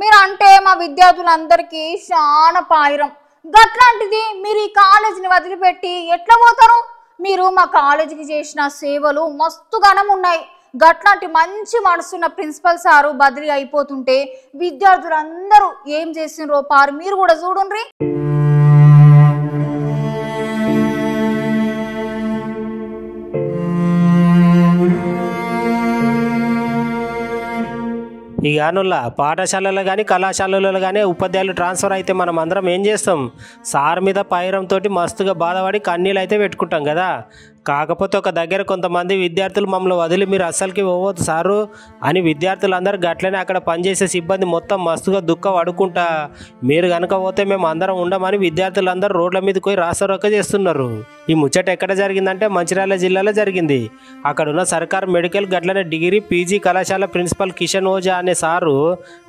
మీరు అంటే మా విద్యార్థులందరికీ చాలా పాయిరం. గట్లాంటిది మీరు ఈ కాలేజీని వదిలిపెట్టి ఎట్లా పోతారు? మీరు మా కాలేజీకి చేసిన సేవలు మస్తు ఘనం ఉన్నాయి. గట్లాంటి మంచి మనసున్న ప్రిన్సిపల్ సారు బదిలీ అయిపోతుంటే విద్యార్థులందరూ ఏం చేసినరో పారు మీరు కూడా చూడండి. ఈ గానుల పాఠశాలలో కానీ కళాశాలలో కానీ ఉపాధ్యాయులు ట్రాన్స్ఫర్ అయితే మనం అందరం ఏం చేస్తాం? సార్ మీద పైరంతో మస్తుగా బాధపడి కన్నీళ్ళు అయితే పెట్టుకుంటాం కదా. కాకపోతే ఒక దగ్గర కొంతమంది విద్యార్థులు మమ్మల్ని వదిలి మీరు అస్సలకి పోవద్దు సారు అని విద్యార్థులందరూ గట్లనే అక్కడ పనిచేసే సిబ్బంది మొత్తం మస్తుగా దుఃఖం అడుకుంటా మీరు కనుక పోతే మేము అందరం ఉండమని విద్యార్థులందరూ రోడ్ల మీదకి పోయి రాస్తారోక చేస్తున్నారు. ఈ ముచ్చట ఎక్కడ జరిగిందంటే మంచిర్యాల జిల్లాలో జరిగింది. అక్కడున్న సర్కార్ మెడికల్ గట్లనే డిగ్రీ పీజీ కళాశాల ప్రిన్సిపల్ కిషన్ ఓజా అనే సారు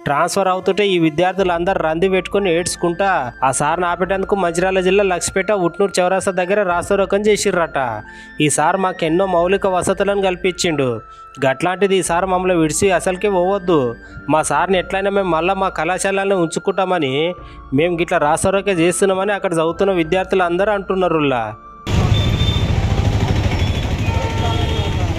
ట్రాన్స్ఫర్ అవుతుంటే ఈ విద్యార్థులందరూ రంది పెట్టుకుని ఏడ్చుకుంటా ఆ సార్ని ఆపేటందుకు మంచిర్యాల జిల్లా లక్ష్మీపేట ఉట్నూరు చౌరాస్తా దగ్గర రాస్తారోకం చేసిర్రట. ఈ సార్ మాకు ఎన్నో మౌలిక వసతులను కల్పించిండు. గట్లాంటిది ఈ సార్ మమ్మల్ని విడిచి అసలుకే పోవద్దు, మా సార్ని ఎట్లయినా మేము మళ్ళీ మా కళాశాలని ఉంచుకుంటామని మేము గిట్లా రాస్తారోకే చేస్తున్నామని అక్కడ చదువుతున్న విద్యార్థులు అందరూ అంటున్నారు.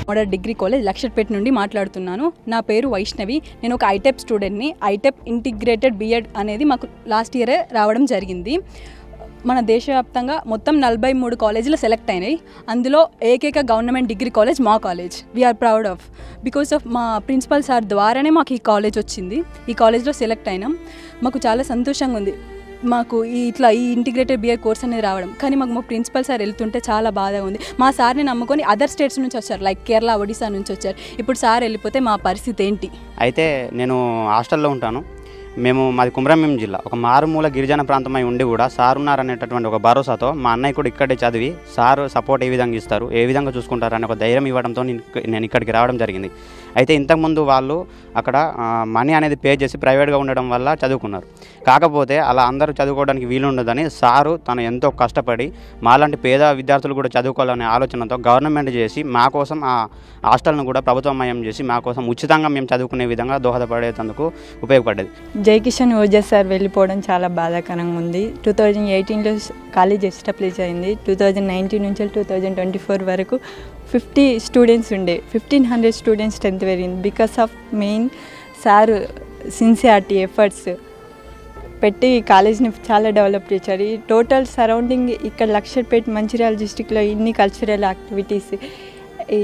మోడల్ డిగ్రీ కాలేజ్ లక్షట్పేట నుండి మాట్లాడుతున్నాను. నా పేరు వైష్ణవి. నేను ఒక ఐటెప్ స్టూడెంట్ని. ఐటెప్ ఇంటిగ్రేటెడ్ బిఎడ్ అనేది మాకు లాస్ట్ ఇయరే రావడం జరిగింది. మన దేశవ్యాప్తంగా మొత్తం 43 కాలేజీలు సెలెక్ట్ అయినాయి. అందులో ఏకైక గవర్నమెంట్ డిగ్రీ కాలేజ్ మా college. We're proud of because of మా ప్రిన్సిపల్ సార్ ద్వారానే మాకు ఈ కాలేజ్ వచ్చింది. ఈ కాలేజ్లో సెలెక్ట్ అయినాం. మాకు చాలా సంతోషంగా ఉంది మాకు ఈ ఇంటిగ్రేటెడ్ బిఎడ్ కోర్స్ అనేది రావడం. కానీ మాకు మా ప్రిన్సిపల్ సార్ వెళ్తుంటే చాలా బాధగా ఉంది. మా సార్ని నమ్ముకొని అదర్ స్టేట్స్ నుంచి వచ్చారు, లైక్ కేరళ, ఒడిశా నుంచి వచ్చారు. ఇప్పుడు సార్ వెళ్ళిపోతే మా పరిస్థితి ఏంటి? అయితే నేను హాస్టల్లో ఉంటాను. మాది కుమ్రంభీం జిల్లా, ఒక మారుమూల గిరిజన ప్రాంతమై ఉండి కూడా సార్ ఉన్నారనేటటువంటి ఒక భరోసాతో మా అన్నయ్య కూడా ఇక్కడే చదివి సార్ సపోర్ట్ ఏ విధంగా ఇస్తారు, ఏ విధంగా చూసుకుంటారు అనే ఒక ధైర్యం ఇవ్వడంతో నేను ఇక్కడికి రావడం జరిగింది. అయితే ఇంతకుముందు వాళ్ళు అక్కడ మనీ అనేది పే చేసి ప్రైవేట్గా ఉండడం వల్ల చదువుకున్నారు. కాకపోతే అలా అందరూ చదువుకోవడానికి వీలుండదని సారు తను ఎంతో కష్టపడి మాలాంటి పేద విద్యార్థులు కూడా చదువుకోవాలనే ఆలోచనతో గవర్నమెంట్ చేసి మా కోసం ఆ హాస్టల్ను కూడా ప్రభుత్వమయం చేసి మా కోసం ఉచితంగా మేము చదువుకునే విధంగా దోహదపడేందుకు ఉపయోగపడేది. జై కిషన్ ఓజా సార్ వెళ్ళిపోవడం చాలా బాధాకరంగా ఉంది. 2018లో కాలేజ్ ఎస్టాబ్లిష్ అయింది. 2019 నుంచి 2024 వరకు 50 స్టూడెంట్స్ ఉండే, 1500 స్టూడెంట్స్ స్ట్రెంత్ పెరిగింది. Because of main sir sincerity efforts పెట్టి కాలేజ్ని చాలా డెవలప్ చేశారు. ఈ టోటల్ సరౌండింగ్ ఇక్కడ లక్షట్పేట మంచిర్యాల డిస్టిక్లో ఇన్ని కల్చరల్ యాక్టివిటీస్, ఈ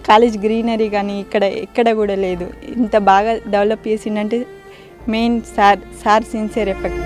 కాలేజ్ గ్రీనరీ కానీ ఎక్కడ కూడా లేదు. ఇంత బాగా డెవలప్ చేసిందంటే మెయిన్ సార్ సిన్సియర్ ఎఫెక్ట్.